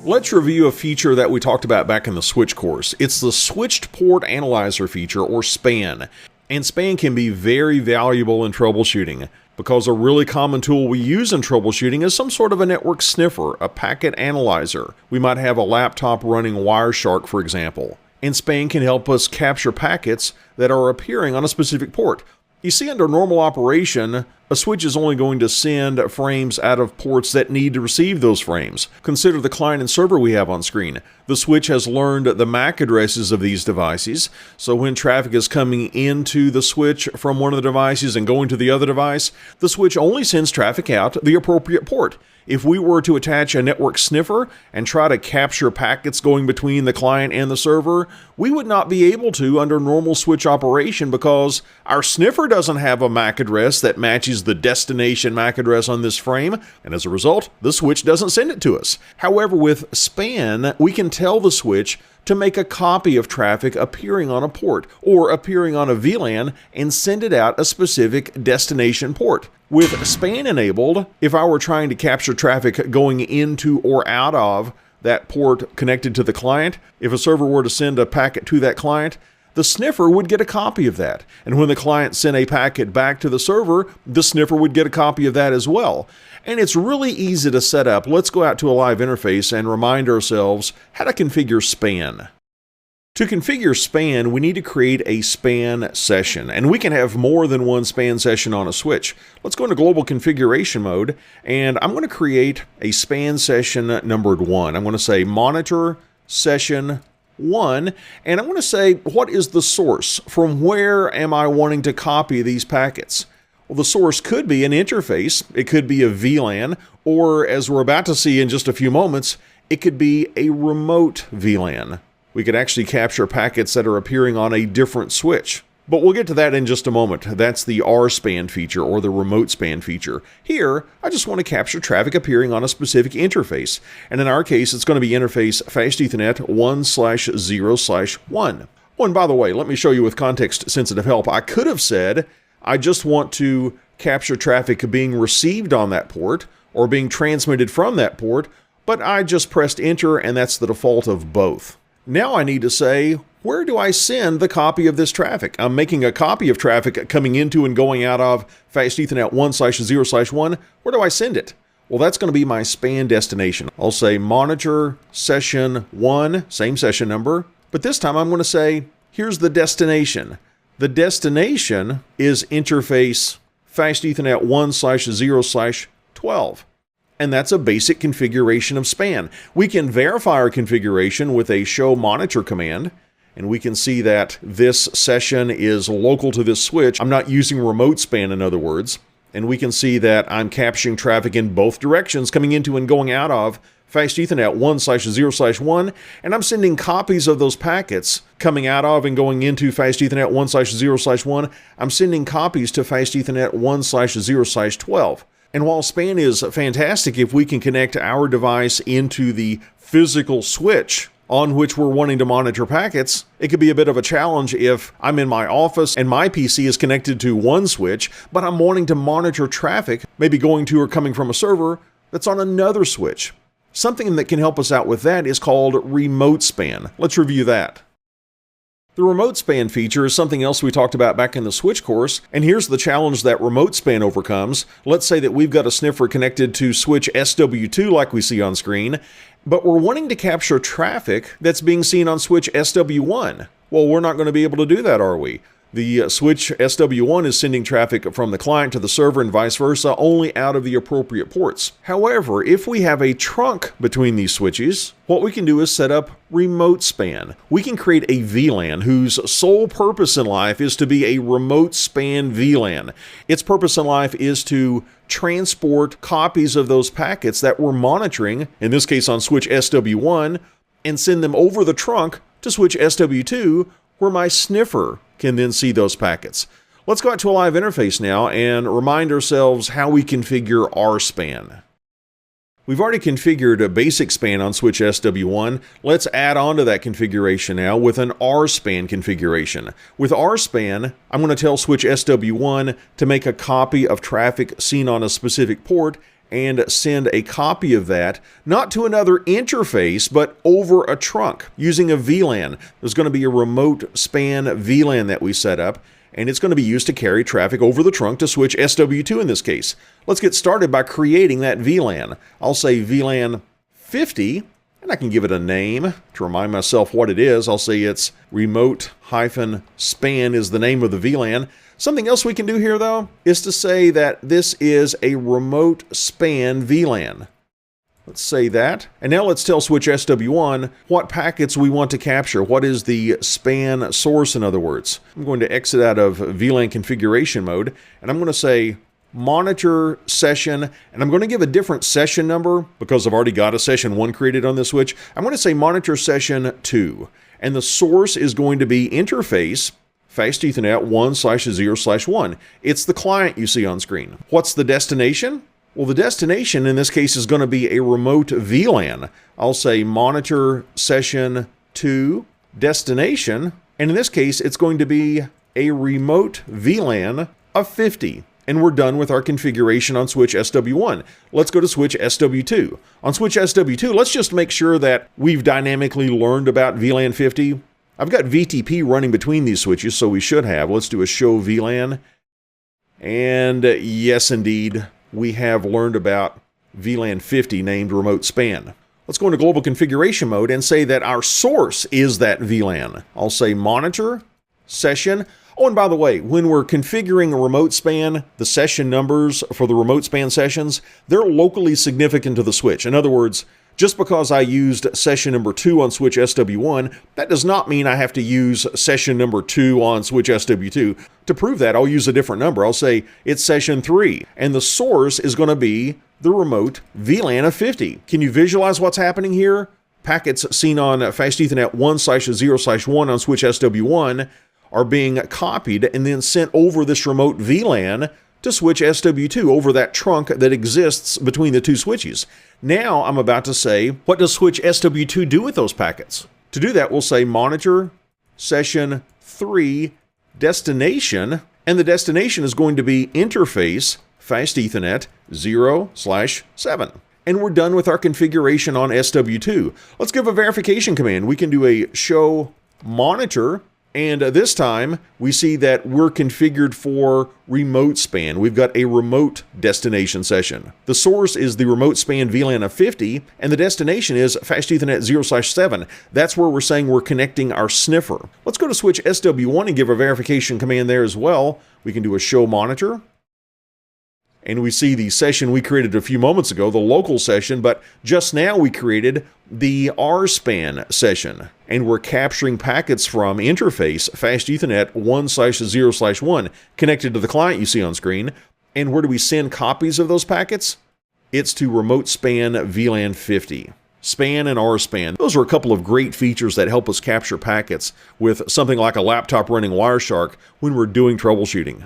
Let's review a feature that we talked about back in the switch course. It's the Switched Port Analyzer feature, or SPAN. And SPAN can be very valuable in troubleshooting because a really common tool we use in troubleshooting is some sort of a network sniffer, a packet analyzer. We might have a laptop running Wireshark, for example. And SPAN can help us capture packets that are appearing on a specific port. You see, under normal operation, a switch is only going to send frames out of ports that need to receive those frames. Consider the client and server we have on screen. The switch has learned the MAC addresses of these devices, so when traffic is coming into the switch from one of the devices and going to the other device, the switch only sends traffic out the appropriate port. If we were to attach a network sniffer and try to capture packets going between the client and the server, we would not be able to under normal switch operation because our sniffer doesn't have a MAC address that matches the destination MAC address on this frame, and as a result, the switch doesn't send it to us. However, with SPAN, we can tell the switch to make a copy of traffic appearing on a port or appearing on a VLAN and send it out a specific destination port. With SPAN enabled, if I were trying to capture traffic going into or out of that port connected to the client, if a server were to send a packet to that client, the sniffer would get a copy of that. And when the client sent a packet back to the server, the sniffer would get a copy of that as well. And it's really easy to set up. Let's go out to a live interface and remind ourselves how to configure SPAN. To configure SPAN, we need to create a SPAN session, and we can have more than one SPAN session on a switch. Let's go into global configuration mode, and I'm going to create a SPAN session numbered 1. I'm going to say monitor session 1, and I'm going to say what is the source? From where am I wanting to copy these packets? Well, the source could be an interface, it could be a VLAN, or as we're about to see in just a few moments, it could be a remote VLAN. We could actually capture packets that are appearing on a different switch. But we'll get to that in just a moment. That's the RSPAN feature, or the remote SPAN feature. Here, I just want to capture traffic appearing on a specific interface. And in our case, it's going to be interface Fast Ethernet 1/0/1. Oh, and by the way, let me show you with context-sensitive help. I could have said, I just want to capture traffic being received on that port, or being transmitted from that port, but I just pressed enter, and that's the default of both. Now I need to say, where do I send the copy of this traffic? I'm making a copy of traffic coming into and going out of Fast Ethernet 1/0/1. Where do I send it? Well, that's going to be my SPAN destination. I'll say monitor session 1, same session number, but this time I'm going to say, here's the destination. The destination is interface Fast Ethernet 1/0/12. And that's a basic configuration of SPAN. We can verify our configuration with a show monitor command, and we can see that this session is local to this switch. I'm not using remote SPAN, in other words. And we can see that I'm capturing traffic in both directions, coming into and going out of Fast Ethernet 1/0/1, and I'm sending copies of those packets coming out of and going into Fast Ethernet 1/0/1. I'm sending copies to Fast Ethernet 1/0/12. And while SPAN is fantastic if we can connect our device into the physical switch on which we're wanting to monitor packets, it could be a bit of a challenge if I'm in my office and my PC is connected to one switch, but I'm wanting to monitor traffic, maybe going to or coming from a server that's on another switch. Something that can help us out with that is called remote SPAN. Let's review that. The remote SPAN feature is something else we talked about back in the switch course, and here's the challenge that remote SPAN overcomes. Let's say that we've got a sniffer connected to switch SW2 like we see on screen, but we're wanting to capture traffic that's being seen on switch SW1. Well, we're not going to be able to do that, are we? The switch SW1 is sending traffic from the client to the server and vice versa, only out of the appropriate ports. However, if we have a trunk between these switches, what we can do is set up remote SPAN. We can create a VLAN whose sole purpose in life is to be a remote SPAN VLAN. Its purpose in life is to transport copies of those packets that we're monitoring, in this case on switch SW1, and send them over the trunk to switch SW2, where my sniffer can then see those packets. Let's go out to a live interface now and remind ourselves how we configure RSPAN. We've already configured a basic SPAN on switch SW1. Let's add on to that configuration now with an RSPAN configuration. With RSPAN, I'm going to tell switch SW1 to make a copy of traffic seen on a specific port and send a copy of that, not to another interface, but over a trunk using a VLAN. There's going to be a remote span VLAN that we set up, and it's going to be used to carry traffic over the trunk to switch SW2 in this case. Let's get started by creating that VLAN. I'll say VLAN 50, and I can give it a name to remind myself what it is. I'll say it's remote-span is the name of the VLAN. Something else we can do here, though, is to say that this is a remote span VLAN. Let's say that. And now let's tell switch SW1 what packets we want to capture. What is the span source, in other words? I'm going to exit out of VLAN configuration mode, and I'm going to say monitor session, and I'm going to give a different session number because I've already got a session 1 created on this switch. I'm going to say monitor session 2, and the source is going to be interface Fast Ethernet 1/0/1. It's the client you see on screen. What's the destination? Well, the destination in this case is going to be a remote VLAN. I'll say monitor session 2 destination, and in this case it's going to be a remote VLAN of 50. And we're done with our configuration on switch SW1. Let's go to switch SW2. On switch SW2, let's just make sure that we've dynamically learned about VLAN 50. I've got VTP running between these switches, so we should have. Let's do a show VLAN. And yes, indeed, we have learned about VLAN 50 named remote span. Let's go into global configuration mode and say that our source is that VLAN. I'll say monitor session. Oh, and by the way, when we're configuring a remote span, the session numbers for the remote span sessions, they're locally significant to the switch. In other words, just because I used session number 2 on switch SW1, that does not mean I have to use session number 2 on switch SW2. To prove that, I'll use a different number. I'll say it's session 3, and the source is going to be the remote VLAN of 50. Can you visualize what's happening here? Packets seen on Fast Ethernet 1/0/1 on switch SW1 are being copied and then sent over this remote VLAN to switch SW2 over that trunk that exists between the two switches. Now I'm about to say, what does switch SW2 do with those packets? To do that, we'll say monitor session 3 destination, and the destination is going to be interface Fast Ethernet 0/7. And we're done with our configuration on SW2. Let's give a verification command. We can do a show monitor, and this time we see that we're configured for remote span. We've got a remote destination session. The source is the remote span VLAN of 50, and the destination is Fast Ethernet 0/7. That's where we're saying we're connecting our sniffer. Let's go to switch SW1 and give a verification command there as well. We can do a show monitor, and we see the session we created a few moments ago, the local session, but just now we created the RSpan session, and we're capturing packets from interface Fast Ethernet 1/0/1 connected to the client you see on screen. And where do we send copies of those packets? It's to remote span VLAN 50. Span and RSpan. Those are a couple of great features that help us capture packets with something like a laptop running Wireshark when we're doing troubleshooting.